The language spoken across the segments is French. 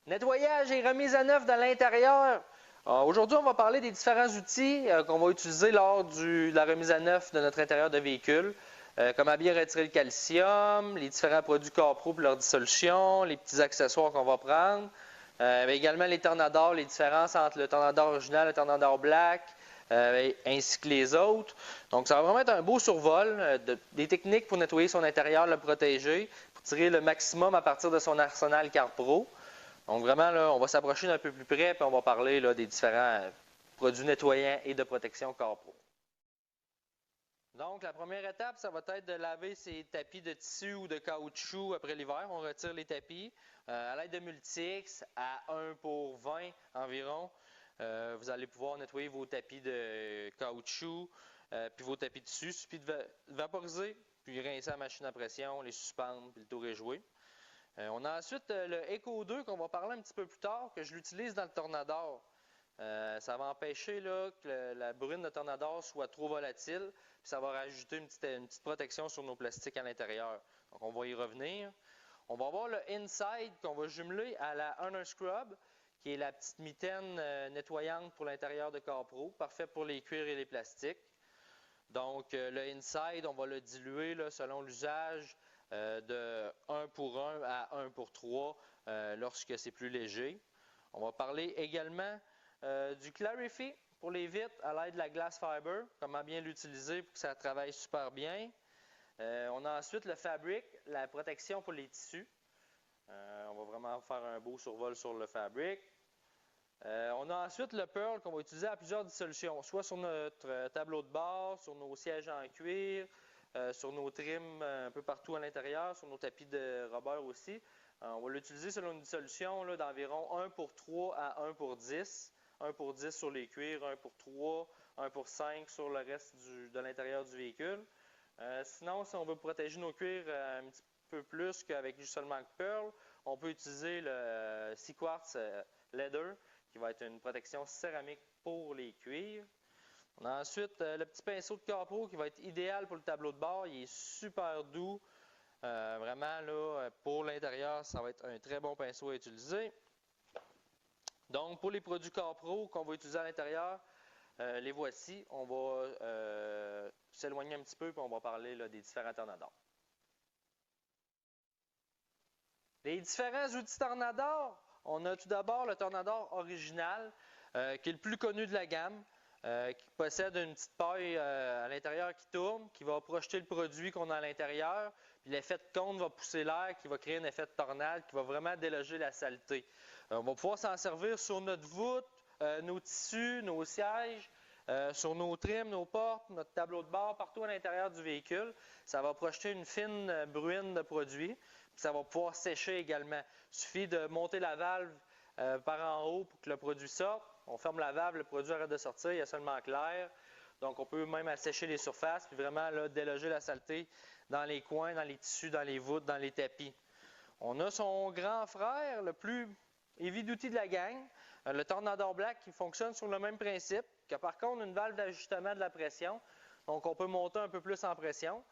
Nettoyage et remise à neuf dans l'intérieur. Aujourd'hui, on va parler des différents outils qu'on va utiliser lors de la remise à neuf de notre intérieur de véhicule. Comment bien retirer le calcium, les différents produits CarPro pour leur dissolution, les petits accessoires qu'on va prendre. Mais également les tornadors, les différences entre le tornador original et le tornador black, ainsi que les autres. Donc, ça va vraiment être un beau survol, des techniques pour nettoyer son intérieur, le protéger, pour tirer le maximum à partir de son arsenal CarPro. Donc, vraiment, là, on va s'approcher d'un peu plus près et on va parler là, des différents produits nettoyants et de protection CarPro. Donc, la première étape, ça va être de laver ses tapis de tissu ou de caoutchouc après l'hiver. On retire les tapis à l'aide de Multix à 1 pour 20 environ. Vous allez pouvoir nettoyer vos tapis de caoutchouc puis vos tapis de tissu. Il suffit de vaporiser puis rincer la machine à pression, les suspendre puis le tour est joué. On a ensuite le Eco 2 qu'on va parler un petit peu plus tard, que je l'utilise dans le Tornador. Ça va empêcher là, que la brune de Tornador soit trop volatile, puis ça va rajouter une petite protection sur nos plastiques à l'intérieur. Donc on va y revenir. On va avoir le Inside qu'on va jumeler à la Honor Scrub, qui est la petite mitaine nettoyante pour l'intérieur de CarPro, parfait pour les cuirs et les plastiques. Donc le Inside, on va le diluer là, selon l'usage. De 1 pour 1 à 1 pour 3 lorsque c'est plus léger. On va parler également du Clarify pour les vitres à l'aide de la Glass Fiber, comment bien l'utiliser pour que ça travaille super bien. On a ensuite le Fabric, la protection pour les tissus. On va vraiment faire un beau survol sur le Fabric. On a ensuite le Pearl qu'on va utiliser à plusieurs dissolutions, soit sur notre tableau de bord, sur nos sièges en cuir, sur nos trims un peu partout à l'intérieur, sur nos tapis de Robert aussi. On va l'utiliser selon une dissolution d'environ 1 pour 3 à 1 pour 10. 1 pour 10 sur les cuirs, 1 pour 3, 1 pour 5 sur le reste de l'intérieur du véhicule. Sinon, si on veut protéger nos cuirs un petit peu plus qu'avec seulement le Pearl, on peut utiliser le Sea Quartz Leather, qui va être une protection céramique pour les cuirs. On a ensuite le petit pinceau de CarPro qui va être idéal pour le tableau de bord. Il est super doux. Vraiment, là, pour l'intérieur, ça va être un très bon pinceau à utiliser. Donc, pour les produits CarPro qu'on va utiliser à l'intérieur, les voici. On va s'éloigner un petit peu et on va parler là, des différents tornadors. Les différents outils Tornador. On a tout d'abord le Tornador original, qui est le plus connu de la gamme. Qui possède une petite paille à l'intérieur qui tourne, qui va projeter le produit qu'on a à l'intérieur, puis l'effet de cône va pousser l'air, qui va créer un effet de tornade, qui va vraiment déloger la saleté. On va pouvoir s'en servir sur notre voûte, nos tissus, nos sièges, sur nos trims, nos portes, notre tableau de bord, partout à l'intérieur du véhicule. Ça va projeter une fine bruine de produit, puis ça va pouvoir sécher également. Il suffit de monter la valve par en haut pour que le produit sorte. On ferme la valve, le produit arrête de sortir, il y a seulement que l'air. Donc, on peut même assécher les surfaces, puis vraiment là, déloger la saleté dans les coins, dans les tissus, dans les voûtes, dans les tapis. On a son grand frère, le plus heavy duty de la gang, le Tornador Black, qui fonctionne sur le même principe, qui a par contre une valve d'ajustement de la pression. Donc, on peut monter un peu plus en pression.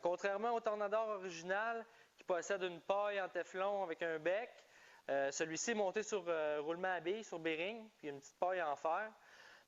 Contrairement au Tornador original, qui possède une paille en téflon avec un bec, celui-ci est monté sur roulement à billes, sur bearing, puis une petite paille en fer,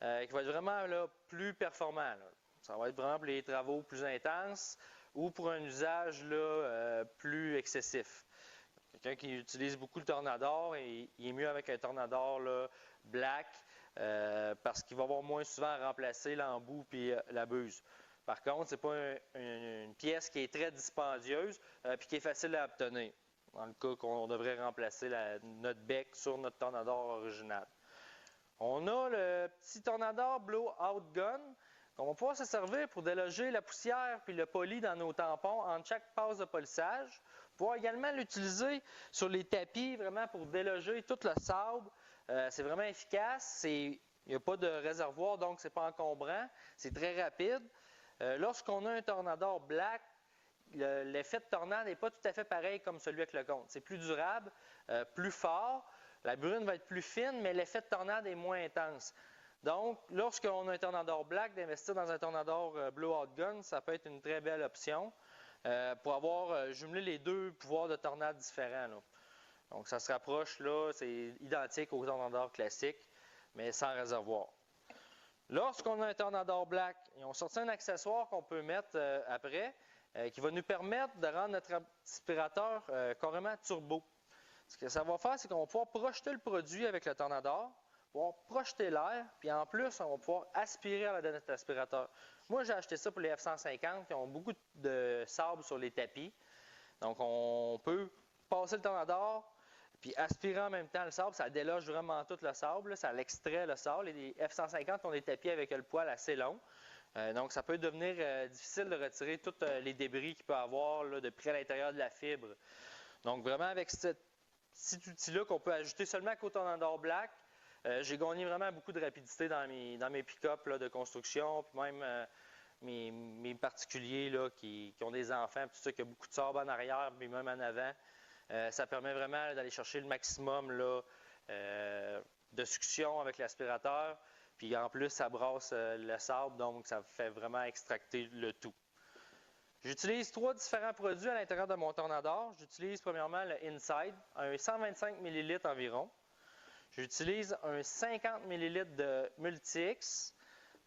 qui va être vraiment là, plus performant. Là. Ça va être vraiment pour les travaux plus intenses ou pour un usage là, plus excessif. Quelqu'un qui utilise beaucoup le Tornador, il est mieux avec un Tornador là, black, parce qu'il va avoir moins souvent à remplacer l'embout et la buse. Par contre, ce n'est pas une pièce qui est très dispendieuse et qui est facile à obtenir, dans le cas qu'on devrait remplacer notre bec sur notre Tornador original. On a le petit Tornador Blowout Gun, qu'on va pouvoir se servir pour déloger la poussière puis le poli dans nos tampons entre chaque passe de polissage. Pouvoir également l'utiliser sur les tapis, vraiment pour déloger tout le sable. C'est vraiment efficace. Il n'y a pas de réservoir, donc ce n'est pas encombrant. C'est très rapide. Lorsqu'on a un Tornador Black, l'effet de tornade n'est pas tout à fait pareil comme celui avec le cône. C'est plus durable, plus fort. La brune va être plus fine, mais l'effet de tornade est moins intense. Donc, lorsqu'on a un Tornador Black, d'investir dans un Tornador Blowout Gun, ça peut être une très belle option pour avoir jumelé les deux pouvoirs de tornade différents. Là. Donc, ça se rapproche, là, c'est identique au Tornador classique, mais sans réservoir. Lorsqu'on a un Tornador Black, ils ont sorti un accessoire qu'on peut mettre après, qui va nous permettre de rendre notre aspirateur carrément turbo. Ce que ça va faire, c'est qu'on va pouvoir projeter le produit avec le Tornador, pouvoir projeter l'air, puis en plus, on va pouvoir aspirer à notre aspirateur. Moi, j'ai acheté ça pour les F-150 qui ont beaucoup de sable sur les tapis. Donc, on peut passer le Tornador, puis aspirer en même temps le sable. Ça déloge vraiment tout le sable, là, ça l'extrait le sable. Les F-150 ont des tapis avec le poil assez long. Donc, ça peut devenir difficile de retirer tous les débris qu'il peut y avoir là, depuis à l'intérieur de la fibre. Donc, vraiment, avec cet outil-là qu'on peut ajouter seulement qu'au Tornador Black, j'ai gagné vraiment beaucoup de rapidité dans mes pick-up de construction, puis même mes particuliers là, qui ont des enfants, tout ça, qui a beaucoup de sable en arrière, puis même en avant. Ça permet vraiment d'aller chercher le maximum là, de succion avec l'aspirateur. Puis en plus, ça brasse le sable, donc ça fait vraiment extracter le tout. J'utilise 3 différents produits à l'intérieur de mon Tornador. J'utilise premièrement le Inside, un 125 ml environ. J'utilise un 50 ml de Multi-X.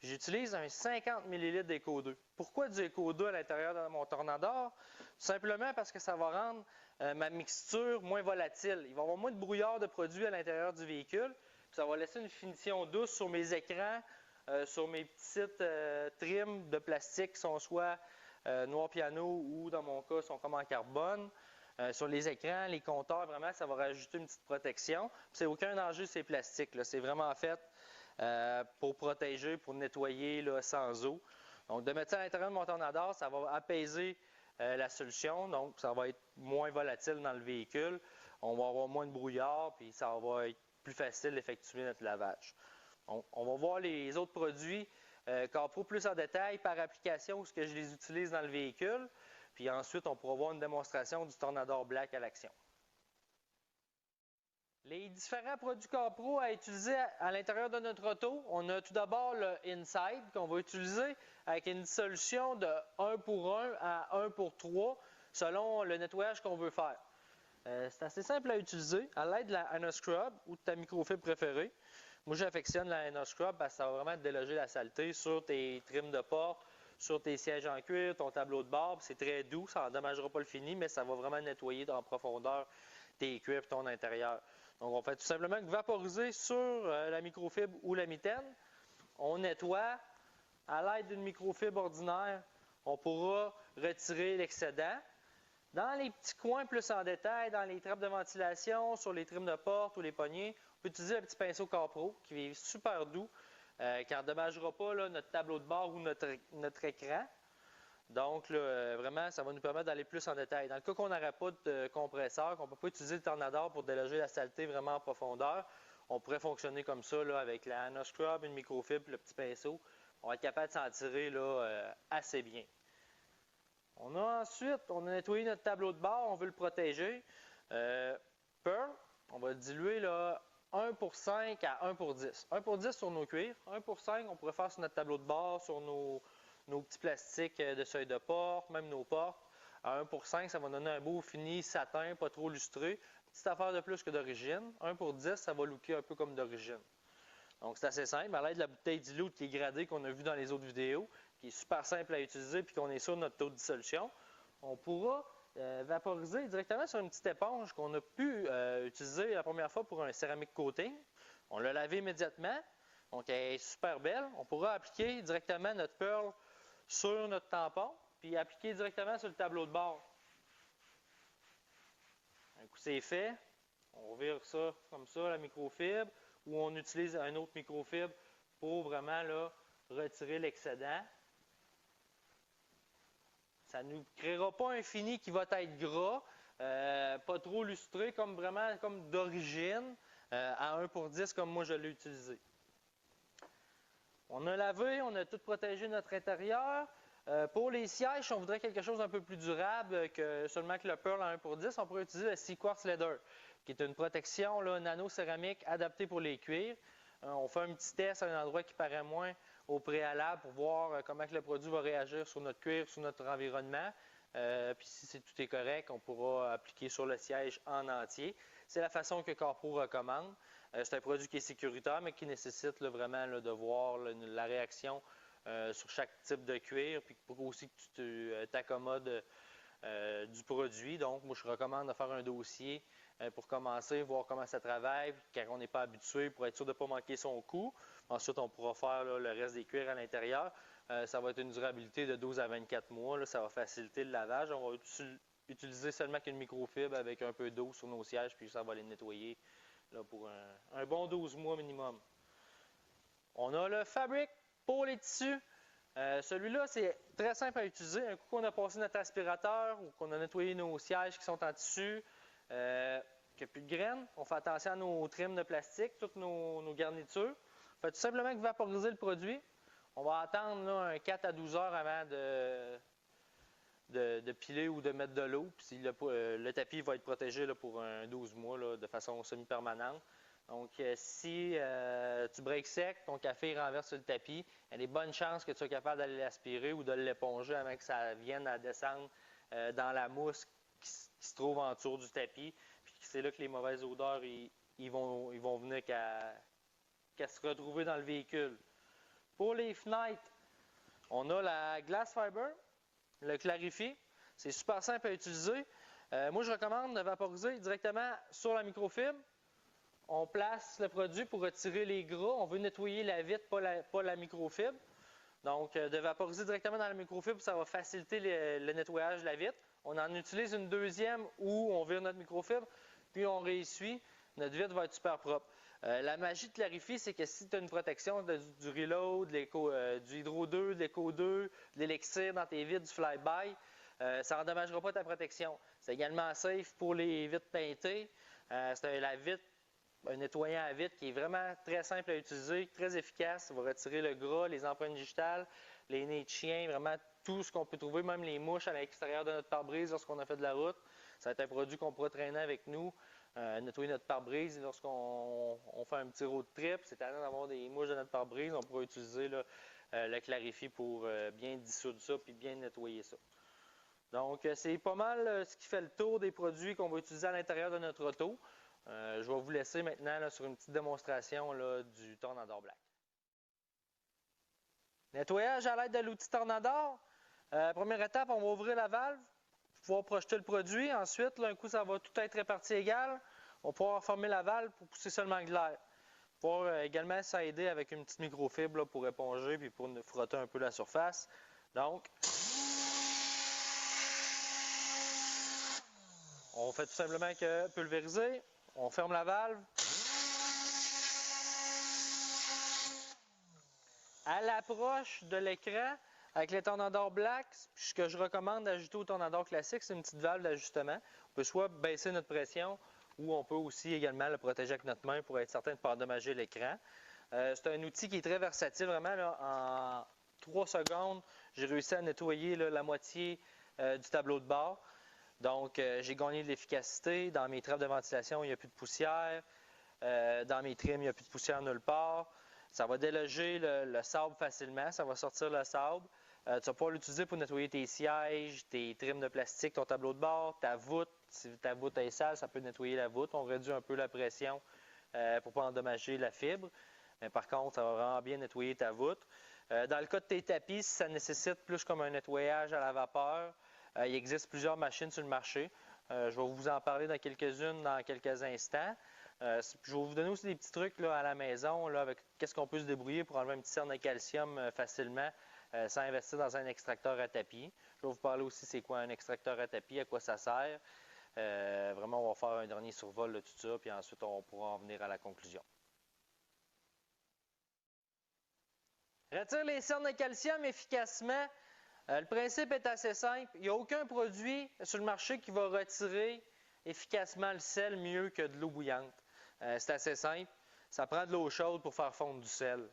J'utilise un 50 ml d'Eco 2. Pourquoi du Eco 2 à l'intérieur de mon Tornador? Tout simplement parce que ça va rendre ma mixture moins volatile. Il va y avoir moins de brouillard de produits à l'intérieur du véhicule. Ça va laisser une finition douce sur mes écrans, sur mes petites trims de plastique qui sont soit noir piano ou dans mon cas sont comme en carbone. Sur les écrans, les compteurs, vraiment, ça va rajouter une petite protection. C'est aucun danger ces plastiques. C'est vraiment fait pour protéger, pour nettoyer là, sans eau. Donc, de mettre ça à l'intérieur de mon Tornador, ça va apaiser la solution. Donc, ça va être moins volatile dans le véhicule. On va avoir moins de brouillard, puis ça va être plus facile d'effectuer notre lavage. Donc, on va voir les autres produits Capro plus en détail par application, où ce que je les utilise dans le véhicule. Puis ensuite, on pourra voir une démonstration du Tornador Black à l'action. Les différents produits Capro à utiliser à l'intérieur de notre auto, on a tout d'abord le Inside qu'on va utiliser avec une dissolution de 1 pour 1 à 1 pour 3 selon le nettoyage qu'on veut faire. C'est assez simple à utiliser à l'aide de la Anascrub ou de ta microfibre préférée. Moi, j'affectionne la Anascrub parce que ça va vraiment déloger la saleté sur tes trims de porte, sur tes sièges en cuir, ton tableau de bord. C'est très doux, ça n'endommagera pas le fini, mais ça va vraiment nettoyer en profondeur tes cuirs et ton intérieur. Donc, on fait tout simplement que vaporiser sur la microfibre ou la mitaine. On nettoie. À l'aide d'une microfibre ordinaire, on pourra retirer l'excédent. Dans les petits coins plus en détail, dans les trappes de ventilation, sur les trims de porte ou les poignées, on peut utiliser un petit pinceau Capro qui est super doux, qui n'endommagera pas là, notre tableau de bord ou notre écran. Donc, là, vraiment, ça va nous permettre d'aller plus en détail. Dans le cas qu'on n'aurait pas de compresseur, qu'on ne peut pas utiliser le Tornador pour déloger la saleté vraiment en profondeur, on pourrait fonctionner comme ça là, avec la Anascrub, une microfibre, le petit pinceau. On va être capable de s'en tirer là, assez bien. On a nettoyé notre tableau de bord, on veut le protéger. Pearl, on va diluer là, 1 pour 5 à 1 pour 10. 1 pour 10 sur nos cuirs. 1 pour 5, on pourrait faire sur notre tableau de bord, sur nos petits plastiques de seuil de porte, même nos portes. À 1 pour 5, ça va donner un beau fini satin, pas trop lustré. Petite affaire de plus que d'origine. 1 pour 10, ça va looker un peu comme d'origine. Donc, c'est assez simple. À l'aide de la bouteille dilute qui est gradée, qu'on a vu dans les autres vidéos, qui est super simple à utiliser puis qu'on est sur notre taux de dissolution, on pourra vaporiser directement sur une petite éponge qu'on a pu utiliser la première fois pour un céramique coating. On l'a lavé immédiatement, donc elle est super belle. On pourra appliquer directement notre Pearl sur notre tampon, puis appliquer directement sur le tableau de bord. Un coup c'est fait, on vire ça comme ça, la microfibre, ou on utilise un autre microfibre pour vraiment là, retirer l'excédent. Ça ne nous créera pas un fini qui va être gras, pas trop lustré, comme vraiment comme d'origine, à 1 pour 10 comme moi je l'ai utilisé. On a lavé, on a tout protégé notre intérieur. Pour les sièges, on voudrait quelque chose d'un peu plus durable que seulement que le Pearl à 1 pour 10, on pourrait utiliser le Seaquartz Leather, qui est une protection là, nano-céramique adaptée pour les cuirs. On fait un petit test à un endroit qui paraît moins au préalable pour voir comment que le produit va réagir sur notre cuir, sur notre environnement. Puis si tout est correct, on pourra appliquer sur le siège en entier. C'est la façon que Corpro recommande. C'est un produit qui est sécuritaire, mais qui nécessite là, vraiment là, de voir la réaction sur chaque type de cuir, puis pour aussi que tu t'accommodes du produit. Donc, moi, je recommande de faire un dossier pour commencer, voir comment ça travaille, car on n'est pas habitué, pour être sûr de ne pas manquer son coup. Ensuite, on pourra faire là, le reste des cuirs à l'intérieur. Ça va être une durabilité de 12 à 24 mois. Là, ça va faciliter le lavage. On va utiliser seulement qu'une microfibre avec un peu d'eau sur nos sièges, puis ça va les nettoyer là, pour un bon 12 mois minimum. On a le Fabric pour les tissus. Celui-là, c'est très simple à utiliser. Un coup qu'on a passé notre aspirateur ou qu'on a nettoyé nos sièges qui sont en tissu, qu'il n'y a plus de graines, on fait attention à nos trims de plastique, toutes nos garnitures. On fait tout simplement que vaporiser le produit. On va attendre là, un 4 à 12 heures avant de piler ou de mettre de l'eau. Puis le tapis va être protégé là, pour un 12 mois là, de façon semi-permanente. Donc, si tu breaks sec, ton café renverse sur le tapis, il y a des bonnes chances que tu sois capable d'aller l'aspirer ou de l'éponger avant que ça vienne à descendre dans la mousse qui se trouve en dessous du tapis. Puis c'est là que les mauvaises odeurs ils vont venir qu'à se retrouver dans le véhicule. Pour les fenêtres, on a la Glass Fiber, le Clarifie. C'est super simple à utiliser. Moi, je recommande de vaporiser directement sur la microfibre. On place le produit pour retirer les gras. On veut nettoyer la vitre, pas la microfibre. Donc, de vaporiser directement dans la microfibre, ça va faciliter le nettoyage de la vitre. On en utilise une deuxième où on vire notre microfibre, puis on réessuie. Notre vitre va être super propre. La magie de Clarifie, c'est que si tu as une protection du Reload, du Hydro 2, de l'Eco 2, de l'Elixir dans tes vitres, du Flyby, ça n'endommagera pas ta protection. C'est également safe pour les vitres peintées. C'est la vitre, un nettoyant à vitre qui est vraiment très simple à utiliser, très efficace. Ça va retirer le gras, les empreintes digitales, les nez de chien, vraiment tout ce qu'on peut trouver, même les mouches à l'extérieur de notre pare-brise lorsqu'on a fait de la route. Ça va être un produit qu'on pourra traîner avec nous. Nettoyer notre pare-brise lorsqu'on fait un petit road trip, c'est à dire d'avoir des mouches de notre pare-brise, on pourra utiliser là, le Clarifie pour bien dissoudre ça et bien nettoyer ça. Donc, c'est pas mal ce qui fait le tour des produits qu'on va utiliser à l'intérieur de notre auto. Je vais vous laisser maintenant là, sur une petite démonstration là, du Tornador Black. Nettoyage à l'aide de l'outil Tornador. Première étape, on va ouvrir la valve. Pouvoir projeter le produit. Ensuite, là, un coup, ça va tout être réparti égal. On va pouvoir fermer la valve pour pousser seulement de l'air. Pouvoir également s'aider avec une petite microfibre là, pour éponger puis pour frotter un peu la surface. Donc, on fait tout simplement que pulvériser. On ferme la valve. À l'approche de l'écran, avec les Tornador Black, ce que je recommande d'ajouter au Tornador classique, c'est une petite valve d'ajustement. On peut soit baisser notre pression ou on peut aussi également le protéger avec notre main pour être certain de ne pas endommager l'écran. C'est un outil qui est très versatile, vraiment. Là, en 3 secondes, j'ai réussi à nettoyer là, la moitié du tableau de bord. Donc, j'ai gagné de l'efficacité. Dans mes trappes de ventilation, il n'y a plus de poussière. Dans mes trims, il n'y a plus de poussière nulle part. Ça va déloger le sable facilement, ça va sortir le sable. Tu vas pouvoir l'utiliser pour nettoyer tes sièges, tes trims de plastique, ton tableau de bord, ta voûte. Si ta voûte est sale, ça peut nettoyer la voûte. On réduit un peu la pression pour ne pas endommager la fibre. Mais par contre, ça va vraiment bien nettoyer ta voûte. Dans le cas de tes tapis, si ça nécessite plus comme un nettoyage à la vapeur, il existe plusieurs machines sur le marché. Je vais vous en parler dans quelques-unes dans quelques instants. Je vais vous donner aussi des petits trucs là, à la maison, là, avec qu'est-ce qu'on peut se débrouiller pour enlever un petit cerne de calcium facilement sans investir dans un extracteur à tapis. Je vais vous parler aussi c'est quoi un extracteur à tapis, à quoi ça sert. Vraiment, on va faire un dernier survol de tout ça, puis ensuite on pourra en venir à la conclusion. Retire les cernes de calcium efficacement. Le principe est assez simple. Il n'y a aucun produit sur le marché qui va retirer efficacement le sel mieux que de l'eau bouillante. C'est assez simple. Ça prend de l'eau chaude pour faire fondre du sel.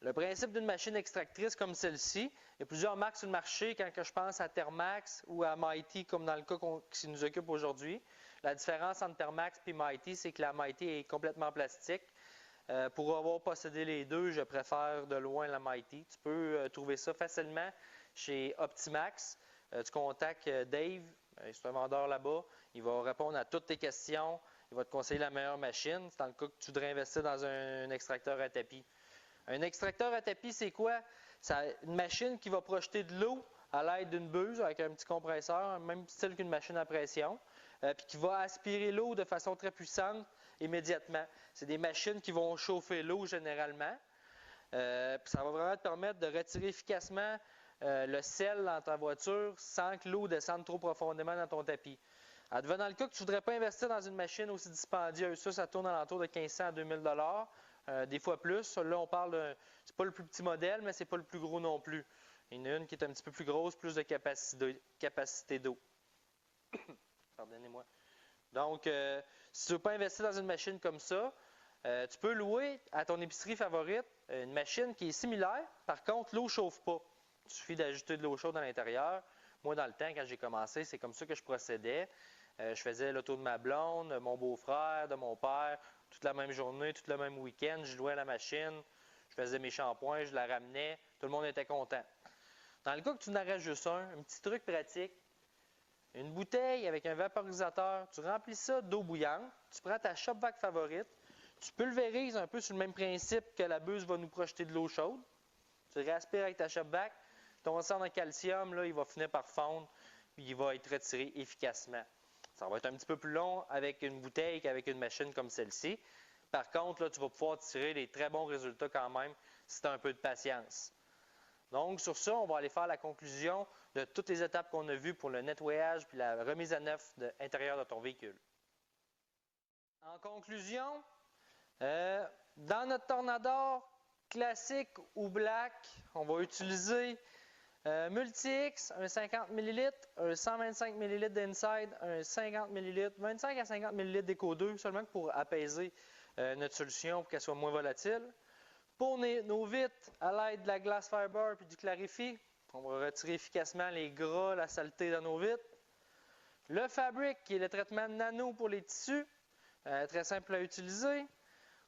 Le principe d'une machine extractrice comme celle-ci, il y a plusieurs marques sur le marché quand je pense à Thermax ou à Mighty, comme dans le cas qui nous occupe aujourd'hui. La différence entre Thermax et Mighty, c'est que la Mighty est complètement plastique. Pour avoir possédé les deux, je préfère de loin la Mighty. Tu peux trouver ça facilement chez Optimax. tu contactes Dave, c'est un vendeur là-bas. Il va répondre à toutes tes questions. Il va te conseiller la meilleure machine. C'est dans le cas que tu voudrais investir dans un extracteur à tapis. Un extracteur à tapis, c'est quoi? C'est une machine qui va projeter de l'eau à l'aide d'une buse avec un petit compresseur, même style qu'une machine à pression, puis qui va aspirer l'eau de façon très puissante immédiatement. C'est des machines qui vont chauffer l'eau généralement. Puis ça va vraiment te permettre de retirer efficacement le sel dans ta voiture sans que l'eau descende trop profondément dans ton tapis. Advenant le cas que tu ne voudrais pas investir dans une machine aussi dispendieuse, ça tourne à l'entour de 1500 à 2000 $, des fois plus. Là, on parle de, c'est pas le plus petit modèle, mais c'est pas le plus gros non plus. Il y en a une qui est un petit peu plus grosse, plus de capacité d'eau. Pardonnez-moi. Donc, si tu ne veux pas investir dans une machine comme ça, tu peux louer à ton épicerie favorite une machine qui est similaire. Par contre, l'eau ne chauffe pas. Il suffit d'ajouter de l'eau chaude à l'intérieur. Moi, dans le temps, quand j'ai commencé, c'est comme ça que je procédais. Je faisais l'auto de ma blonde, de mon beau-frère, de mon père, toute la même journée, tout le même week-end. Je louais la machine, je faisais mes shampoings, je la ramenais. Tout le monde était content. Dans le cas que tu en aurais juste un petit truc pratique, une bouteille avec un vaporisateur, tu remplis ça d'eau bouillante, tu prends ta shop-vac favorite, tu pulvérises un peu sur le même principe que la buse va nous projeter de l'eau chaude. Tu réaspires avec ta shop-vac, ton sang de calcium, là, il va finir par fondre, puis il va être retiré efficacement. Ça va être un petit peu plus long avec une bouteille qu'avec une machine comme celle-ci. Par contre, là, tu vas pouvoir tirer des très bons résultats quand même si tu as un peu de patience. Donc, sur ça, on va aller faire la conclusion de toutes les étapes qu'on a vues pour le nettoyage puis la remise à neuf de l'intérieur de ton véhicule. En conclusion, dans notre Tornador classique ou black, on va utiliser Multi-X, un 50 ml, un 125 ml d'Inside, un 50 ml, 25 à 50 ml d'Eco2, seulement pour apaiser notre solution pour qu'elle soit moins volatile. Pour nos vitres, à l'aide de la glass fiber et du Clarify, on va retirer efficacement les gras, la saleté dans nos vitres. Le Fabric, qui est le traitement nano pour les tissus, très simple à utiliser.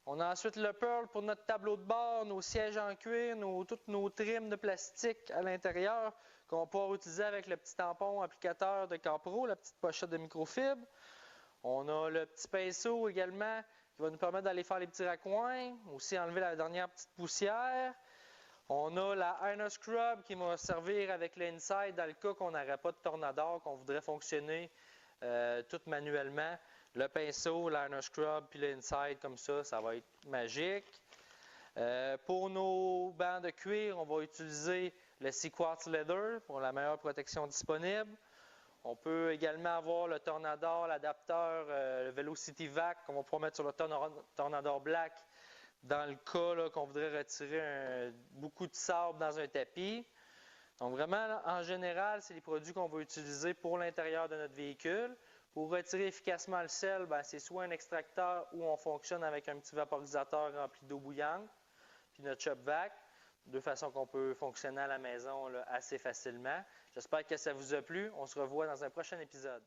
On a ensuite le Pearl pour notre tableau de bord, nos sièges en cuir, toutes nos trims de plastique à l'intérieur qu'on va pouvoir utiliser avec le petit tampon applicateur de Capro, la petite pochette de microfibre. On a le petit pinceau également qui va nous permettre d'aller faire les petits raccoins, aussi enlever la dernière petite poussière. On a la Iron Scrub qui va servir avec l'Inside dans le cas qu'on n'aurait pas de Tornador, qu'on voudrait fonctionner tout manuellement. Le pinceau, l'Iron Scrub puis l'Inside comme ça va être magique. Pour nos bancs de cuir, on va utiliser le Sequartz Leather pour la meilleure protection disponible. On peut également avoir le Tornador, l'adapteur, le Velocity Vac qu'on va pouvoir mettre sur le Tornador Black dans le cas qu'on voudrait retirer beaucoup de sable dans un tapis. Donc vraiment, en général, c'est les produits qu'on va utiliser pour l'intérieur de notre véhicule. Pour retirer efficacement le sel, c'est soit un extracteur ou on fonctionne avec un petit vaporisateur rempli d'eau bouillante, puis notre shop vac, de façon qu'on peut fonctionner à la maison là, assez facilement. J'espère que ça vous a plu. On se revoit dans un prochain épisode.